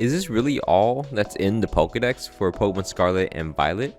Is this really all that's in the Pokedex for Pokemon Scarlet and Violet?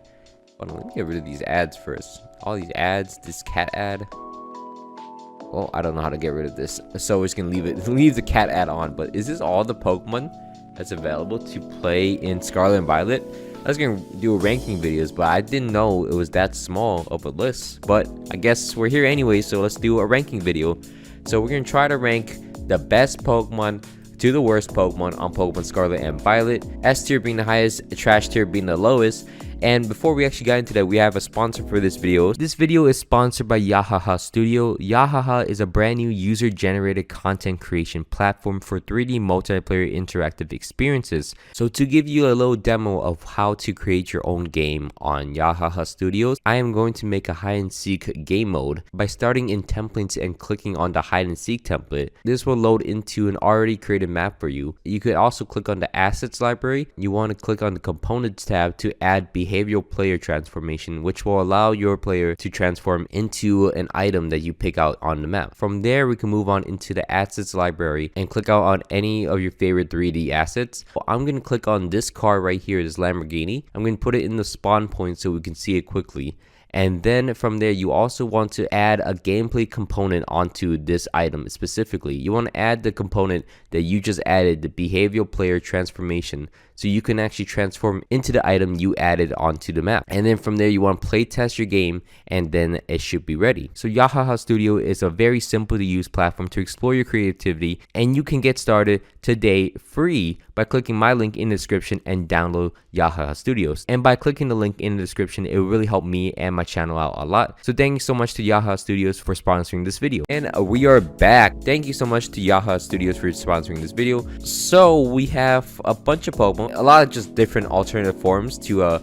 Hold on, let me get rid of these ads first. All these ads, this cat ad. Well, I don't know how to get rid of this, so we're just gonna leave the cat ad on. But is this all the Pokemon that's available to play in Scarlet and Violet? I was gonna do a ranking videos, but I didn't know it was that small of a list. But I guess we're here anyway, so let's do a ranking video. So we're gonna try to rank the best Pokemon to the worst Pokemon on Pokemon Scarlet and Violet, S tier being the highest, trash tier being the lowest. And before we actually get into that, we have a sponsor for this video. This video is sponsored by Yahaha Studio. Yahaha is a brand new user-generated content creation platform for 3D multiplayer interactive experiences. So to give you a little demo of how to create your own game on Yahaha Studios, I am going to make a hide-and-seek game mode by starting in templates and clicking on the hide-and-seek template. This will load into an already created map for you. You could also click on the assets library. You want to click on the components tab to add behavioral player transformation, which will allow your player to transform into an item that you pick out on the map. From there, we can move on into the assets library and click out on any of your favorite 3D assets. Well, I'm going to click on this car right here, this Lamborghini. I'm going to put it in the spawn point so we can see it quickly. And then from there, you also want to add a gameplay component onto this item specifically. You want to add the component that you just added, the behavioral player transformation, so you can actually transform into the item you added onto the map. And then from there, you want to play test your game, and then it should be ready. So Yahaha Studio is a very simple to use platform to explore your creativity, and you can get started today free by clicking my link in the description and download Yahaha Studios. And by clicking the link in the description, it will really help me and my channel out a lot. So thank you so much to Yahaha Studios for sponsoring this video. And we are back. Thank you so much to Yahaha Studios for sponsoring this video. So we have a bunch of Pokemon, a lot of just different alternative forms to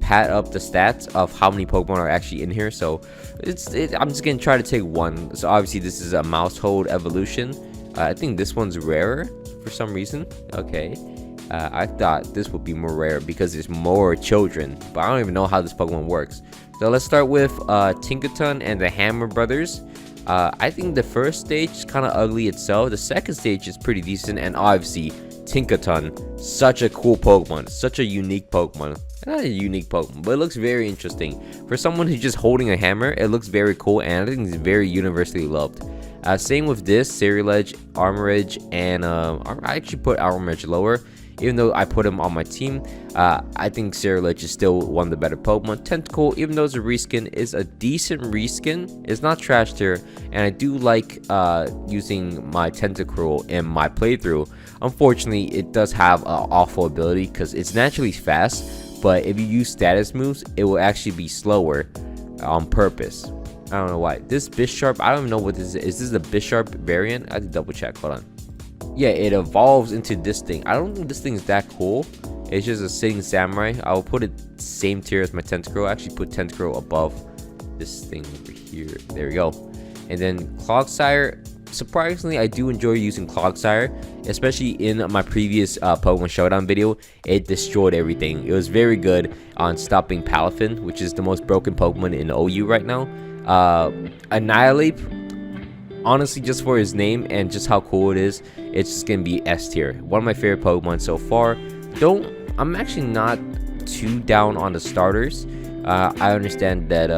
pad up the stats of how many Pokemon are actually in here. So I'm just gonna try to take one. So obviously this is a Mousehold evolution. I think this one's rarer for some reason. Okay, I thought this would be more rare because there's more children, but I don't even know how this Pokemon works. So let's start with Tinkaton and the Hammer Brothers. I think the first stage is kind of ugly itself. The second stage is pretty decent, and obviously Tinkaton, such a cool Pokemon, such a unique Pokemon. Not a unique Pokemon, but it looks very interesting. For someone who's just holding a hammer, it looks very cool, and I think it's very universally loved. Same with this, Ceruledge, Armorage, and I actually put Armorage lower. Even though I put him on my team, I think Ceruledge is still one of the better Pokemon. Tentacle, even though it's a reskin, is a decent reskin. It's not trash tier, and I do like using my Tentacruel in my playthrough. Unfortunately, it does have an awful ability because it's naturally fast, but if you use status moves, it will actually be slower on purpose. I don't know why. This Bisharp, I don't even know what this is. Is this the Bisharp variant? I have to double check. Hold on. Yeah, it evolves into this thing. I don't think this thing is that cool. It's just a sitting samurai. I will put it same tier as my Tentacruel. I actually put Tentacruel above this thing over here. There we go. And then Clogsire. Surprisingly, I do enjoy using Clogsire, especially in my previous Pokemon Showdown video. It destroyed everything. It was very good on stopping Palafin, which is the most broken Pokemon in OU right now. Annihilate, honestly, just for his name and just how cool it is, it's just gonna be S tier. One of my favorite Pokemon so far. I'm actually not too down on the starters. I understand that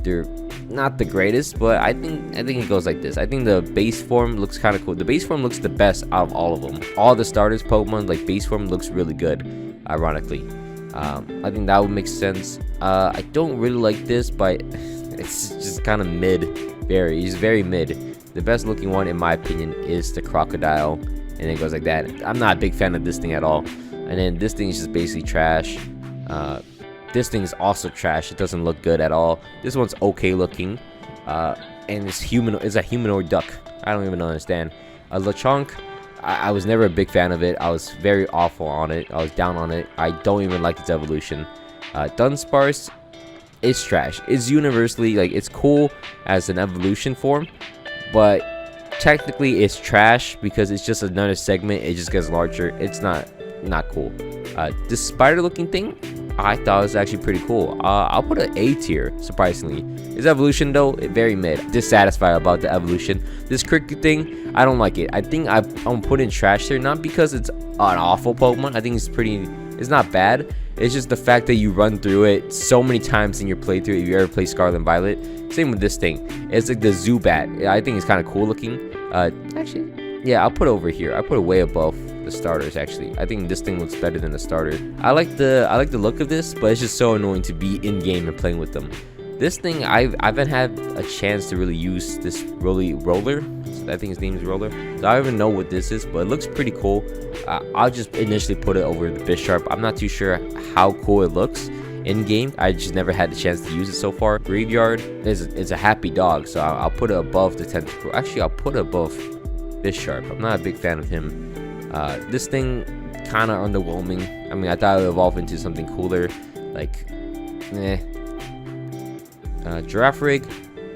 they're not the greatest, but I think it goes like this. I think the base form looks kind of cool. The base form looks the best out of all of them. All the starters Pokemon, like base form, looks really good, ironically. I think that would make sense. I don't really like this, but it's just kind of mid. He's very mid. The best looking one, in my opinion, is the Crocodile, and it goes like that. I'm not a big fan of this thing at all. And then this thing is just basically trash. This thing is also trash. It doesn't look good at all. This one's okay looking, and it's a humanoid duck. I don't even understand. Lechonk, I was never a big fan of it. I was very awful on it. I was down on it. I don't even like its evolution. Dunsparce, it's trash. It's universally, like, it's cool as an evolution form, but technically it's trash because it's just another segment. It just gets larger. It's not cool. This spider looking thing, I thought it was actually pretty cool. I'll put an A tier, surprisingly. His evolution, though, very mid. Dissatisfied about the evolution. This cricket thing, I don't like it. I think I'm putting trash tier, not because it's an awful Pokemon. I think it's not bad. It's just the fact that you run through it so many times in your playthrough. If you ever play Scarlet and Violet, same with this thing. It's like the Zubat. I think it's kind of cool looking. Actually, yeah, I'll put it over here. I put it way above the starters. Actually, I think this thing looks better than the starter. I like the look of this, but it's just so annoying to be in game and playing with them. This thing, I haven't had a chance to really use this roller. I think his name is Roller. So I don't even know what this is, but it looks pretty cool. I'll just initially put it over the Bisharp. I'm not too sure how cool it looks in game. I just never had the chance to use it so far. Graveyard is a happy dog, so I'll put it above the Tentacle. Actually, I'll put it above Bisharp. I'm not a big fan of him. This thing kind of underwhelming. I mean, I thought it would evolve into something cooler, like Giraffe Rig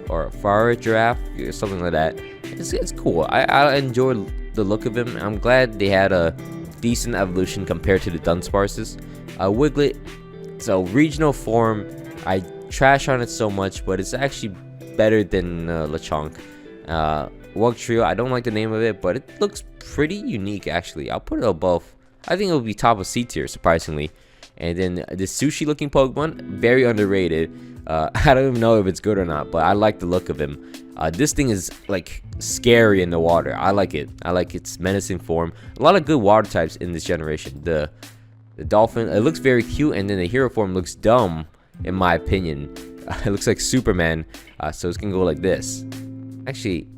or Fire Giraffe or something like that. It's cool. I enjoy the look of him. I'm glad they had a decent evolution compared to the Dunsparces. Wiglet, so regional form, I trash on it so much, but it's actually better than Lechonk. Wug Trio, I don't like the name of it, but it looks pretty unique actually. I'll put it above. I think it will be top of C tier, surprisingly. And then the sushi looking Pokemon, very underrated. I don't even know if it's good or not, but I like the look of him. This thing is like scary in the water. I like it. I like its menacing form. A lot of good water types in this generation. The dolphin, it looks very cute, and then the hero form looks dumb in my opinion. It looks like Superman, so it's gonna go like this. Actually,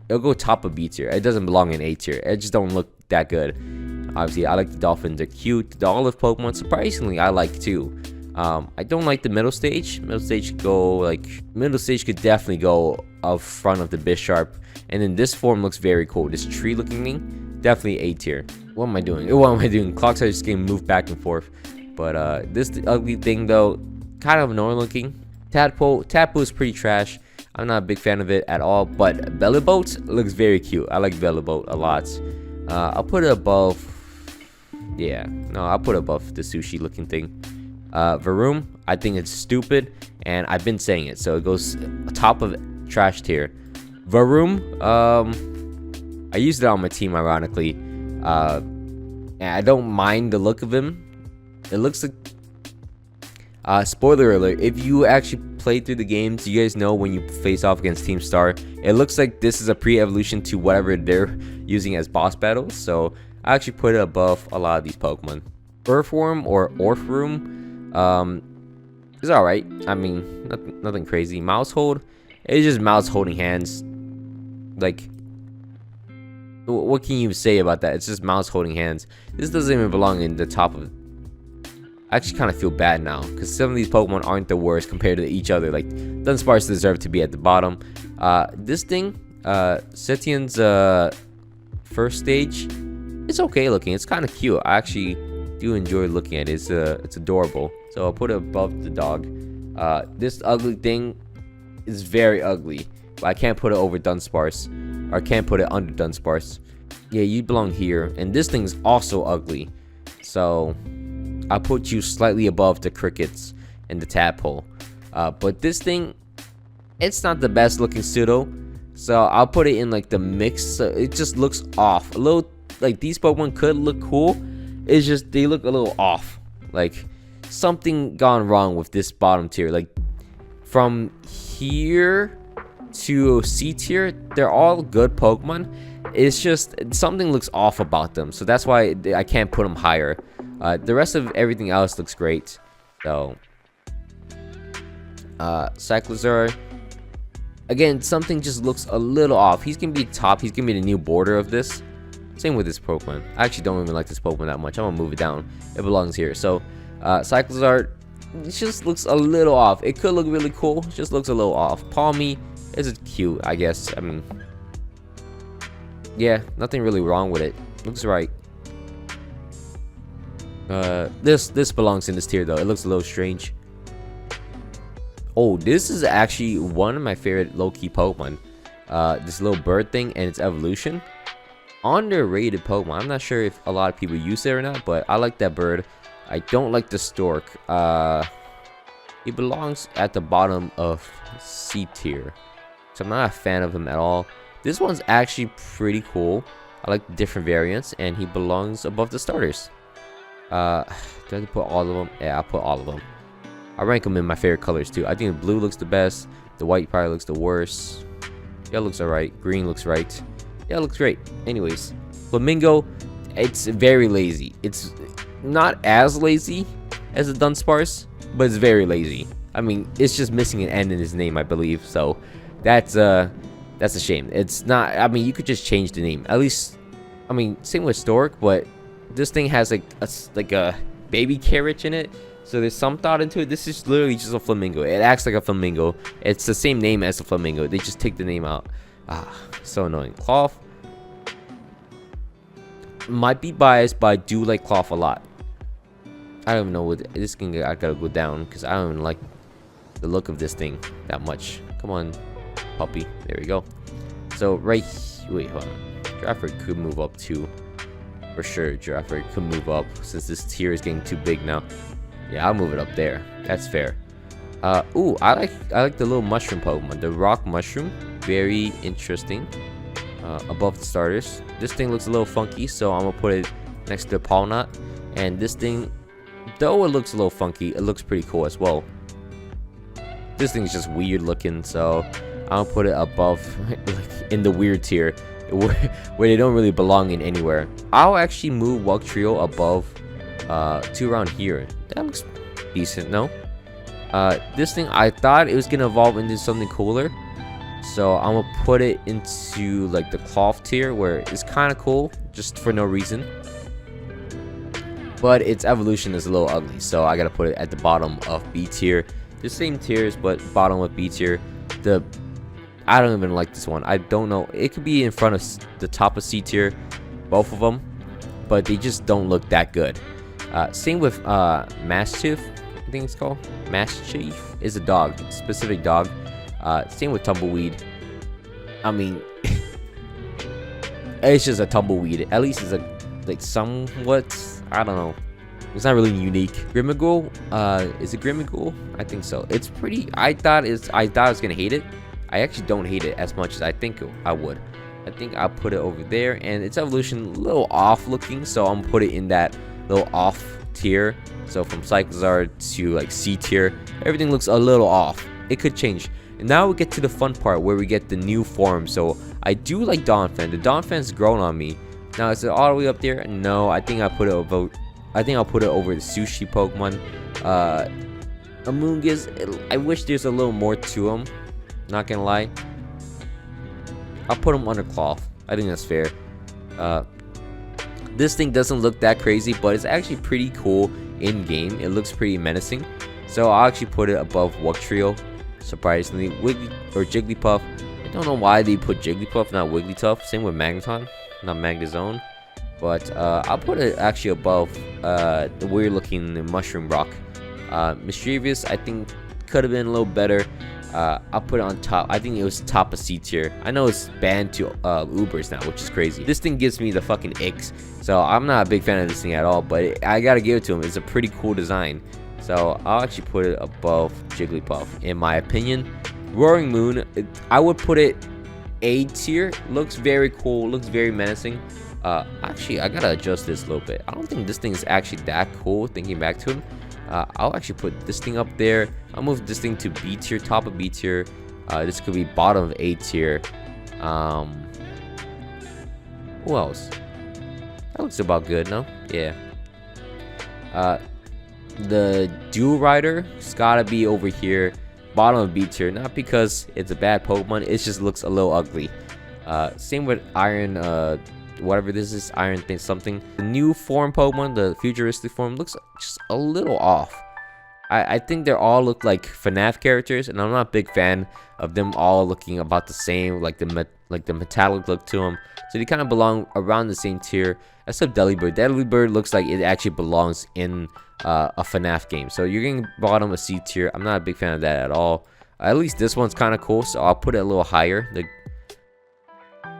it'll go top of B tier. It doesn't belong in A tier. It just don't look that good. Obviously, I like the dolphins. They're cute. The olive Pokemon, surprisingly, I like too. I don't like the middle stage. Middle stage could definitely go up front of the Bisharp. And then this form looks very cool. This tree looking thing, definitely A tier. What am I doing? Clocks are just getting moved back and forth. But this ugly thing though, kind of annoying looking. Tadpole is pretty trash. I'm not a big fan of it at all. But Bellyboat looks very cute. I like Bellyboat a lot. I'll put it above. Yeah, no, I'll put it above the sushi looking thing. Varoom, I think it's stupid, and I've been saying it, so it goes top of trash tier. Varoom, I used it on my team, ironically, and I don't mind the look of him. It looks like, spoiler alert, if you actually play through the games, you guys know when you face off against Team Star, it looks like this is a pre-evolution to whatever they're using as boss battles, so I actually put it above a lot of these Pokemon. Earthworm or Orthroom, it's alright. I mean, nothing crazy. Mousehold, it's just mouse holding hands. Like, what can you say about that? It's just mouse holding hands. This doesn't even belong in the top of. I actually kind of feel bad now because some of these Pokemon aren't the worst compared to each other. Like, Dunsparce deserve to be at the bottom. This thing, Setian's first stage, it's okay looking. It's kind of cute. I actually do enjoy looking at it. It's adorable. So I'll put it above the dog. This ugly thing is very ugly, but I can't put it over Dunsparce, or I can't put it under Dunsparce. Yeah, you belong here. And this thing's also ugly, so I'll put you slightly above the crickets and the tadpole. But this thing, it's not the best looking pseudo, so I'll put it in like the mix. So it just looks off a little. Like, these Pokemon could look cool, it's just they look a little off. Like, something gone wrong with this bottom tier. Like, from here to C tier, they're all good Pokemon. It's just something looks off about them, so that's why I can't put them higher. The rest of everything else looks great. So Cyclizar, again, something just looks a little off. He's gonna be top. He's gonna be the new border of this. Same with this Pokemon. I actually don't even like this Pokemon that much. I'm gonna move it down. It belongs here. So Cyclizar, it just looks a little off. It could look really cool. It just looks a little off. Palmy is cute, I guess. I mean, yeah, nothing really wrong with it. Looks right. This belongs in this tier though. It looks a little strange. Oh, this is actually one of my favorite low-key Pokemon. This little bird thing and its evolution. Underrated Pokemon. I'm not sure if a lot of people use it or not, but I like that bird. I don't like the stork. He belongs at the bottom of C tier, so I'm not a fan of him at all. This one's actually pretty cool. I like the different variants, and he belongs above the starters. Do I have to put all of them? Yeah, I'll put all of them. I rank them in my favorite colors too. I think the blue looks the best. The white probably looks the worst. Yellow looks alright. Green looks right. Yeah, it looks great. Anyways, Flamingo, it's very lazy. It's not as lazy as the Dunsparce, but it's very lazy. I mean, it's just missing an N in his name, I believe. So that's a shame. It's not. I mean, you could just change the name. At least, I mean, same with Stork, but this thing has like a baby carriage in it. So there's some thought into it. This is literally just a flamingo. It acts like a flamingo. It's the same name as a flamingo. They just take the name out. So annoying. Cloth. Might be biased, but I do like Cloth a lot. I don't even know what this thing. I gotta go down because I don't even like the look of this thing that much. Come on, puppy. There we go. So wait, hold on. Giraffe could move up too, for sure. Giraffe could move up since this tier is getting too big now. Yeah, I'll move it up there. That's fair. Ooh, I like the little mushroom Pokemon. The rock mushroom, very interesting. Above the starters. This thing looks a little funky, so I'm gonna put it next to the Palnut. And this thing, though it looks a little funky, it looks pretty cool as well. This thing's just weird looking, so I'll put it above, like in the weird tier, where they don't really belong in anywhere. I'll actually move Wugtrio above to around here. That looks decent, no? This thing, I thought it was gonna evolve into something cooler, so I'm gonna put it into like the Cloth tier, where it's kind of cool just for no reason, but its evolution is a little ugly, so I gotta put it at the bottom of B tier. The same tiers, but bottom of B tier. I don't even like this one. I don't know, it could be in front of the top of C tier, both of them, but they just don't look that good. Same with Mastiff, I think it's called. Mastiff is a dog, specific dog. Same with Tumbleweed. I mean, it's just a Tumbleweed. At least it's like somewhat, I don't know. It's not really unique. Grimmagool, is it Grimmagool? I think so. It's pretty. I thought I was gonna hate it. I actually don't hate it as much as I think I would. I think I'll put it over there, and its evolution a little off looking, so I'm gonna put it in that little off tier. So from Cyclizar to like C tier, everything looks a little off. It could change. And now we get to the fun part where we get the new form. So I do like Donphan. The Donphan's grown on me. Now is it all the way up there? No, I think I'll put it over. I think I'll put it over the sushi Pokemon. Amoonguss, I wish there's a little more to him. Not gonna lie. I'll put him under Cloth. I think that's fair. This thing doesn't look that crazy, but it's actually pretty cool in game. It looks pretty menacing. So I'll actually put it above Wugtrio. Surprisingly, Jigglypuff. I don't know why they put Jigglypuff, not Wigglytuff. Same with Magneton, not Magnezone. But I'll put it actually above the weird looking mushroom rock. Mischievous, I think could have been a little better. I'll put it on top. I think it was top of C tier. I know it's banned to Ubers now, which is crazy. This thing gives me the fucking icks. So I'm not a big fan of this thing at all, but I gotta give it to him. It's a pretty cool design. So I'll actually put it above Jigglypuff, in my opinion. Roaring Moon, I would put it A tier. Looks very cool, looks very menacing. Actually, I gotta adjust this a little bit. I don't think this thing is actually that cool, thinking back to him. I'll actually put this thing up there. I'll move this thing to B tier, top of B tier. This could be bottom of A tier. Who else? That looks about good, no? Yeah. The Dual Rider, it's gotta be over here, bottom of B tier. Not because it's a bad Pokemon, it just looks a little ugly. Same with Iron, whatever this is, Iron thing something. The new form Pokemon, the futuristic form, looks just a little off. I think they all look like FNAF characters, and I'm not a big fan of them all looking about the same, like the metallic look to them. So they kind of belong around the same tier, except Delibird. Delibird looks like it actually belongs in a FNAF game. So you're getting bottom of C tier. I'm not a big fan of that at all. At least this one's kind of cool, so I'll put it a little higher. The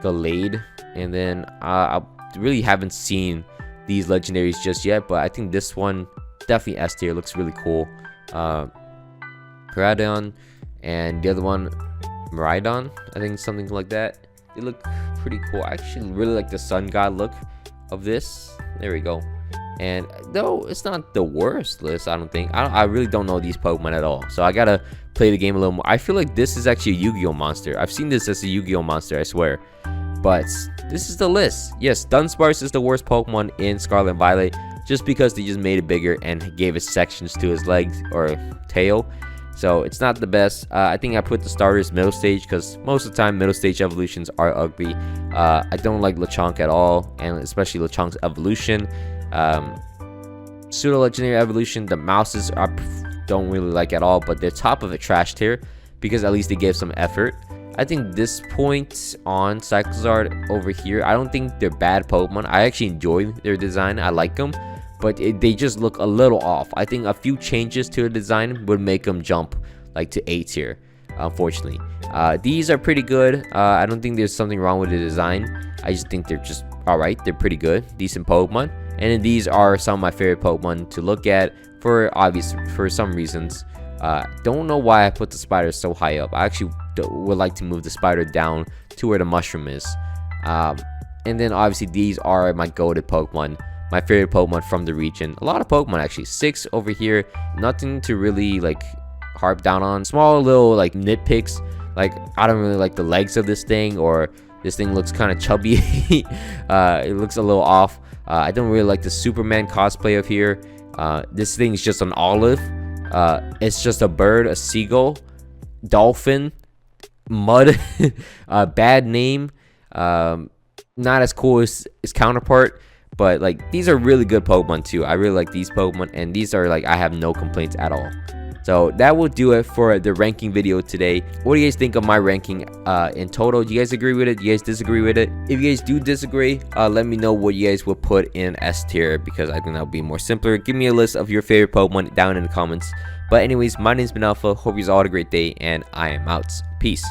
Gallade, and then I really haven't seen these legendaries just yet, but I think this one definitely S tier. Looks really cool. Paradon, and the other one, Maridon, I think something like that. They look pretty cool. I actually really like the Sun God look of this. There we go. And though it's not the worst list, I don't think. I really don't know these Pokemon at all, so I gotta play the game a little more. I feel like this is actually a Yu-Gi-Oh monster. I've seen this as a Yu-Gi-Oh monster, I swear. But this is the list. Yes, Dunsparce is the worst Pokemon in Scarlet and Violet, just because they just made it bigger and gave it sections to his legs or tail. So it's not the best. I think I put the starters middle stage, because most of the time middle stage evolutions are ugly. I don't like Lechonk at all, and especially Lechonk's evolution. Pseudo legendary evolution, the mouses I don't really like at all, but they're top of a trash tier because at least they gave some effort. I think this point on Cyclozard over here, I don't think they're bad Pokemon. I actually enjoy their design. I like them, but they just look a little off. I think a few changes to the design would make them jump like to A tier, unfortunately. These are pretty good. I don't think there's something wrong with the design. I just think they're just alright. They're pretty good, decent Pokemon. And then these are some of my favorite Pokemon to look at for some reasons. Don't know why I put the spider so high up. I actually would like to move the spider down to where the mushroom is. And then obviously these are my goated Pokemon, my favorite Pokemon from the region. A lot of Pokemon actually. 6 over here. Nothing to really like harp down on. Small little like nitpicks. Like I don't really like the legs of this thing, or this thing looks kind of chubby. It looks a little off. I don't really like the Superman cosplay of here. This thing's just an olive. It's just a bird, a seagull, dolphin, mud, bad name. Not as cool as its counterpart, but like these are really good Pokemon too. I really like these Pokemon, and these are like, I have no complaints at all. So that will do it for the ranking video today. What do you guys think of my ranking in total? Do you guys agree with it? Do you guys disagree with it? If you guys do disagree, let me know what you guys would put in S tier, because I think that would be more simpler. Give me a list of your favorite Pokemon down in the comments. But anyways, my name's been Alpha. Hope you all had a great day, and I am out. Peace.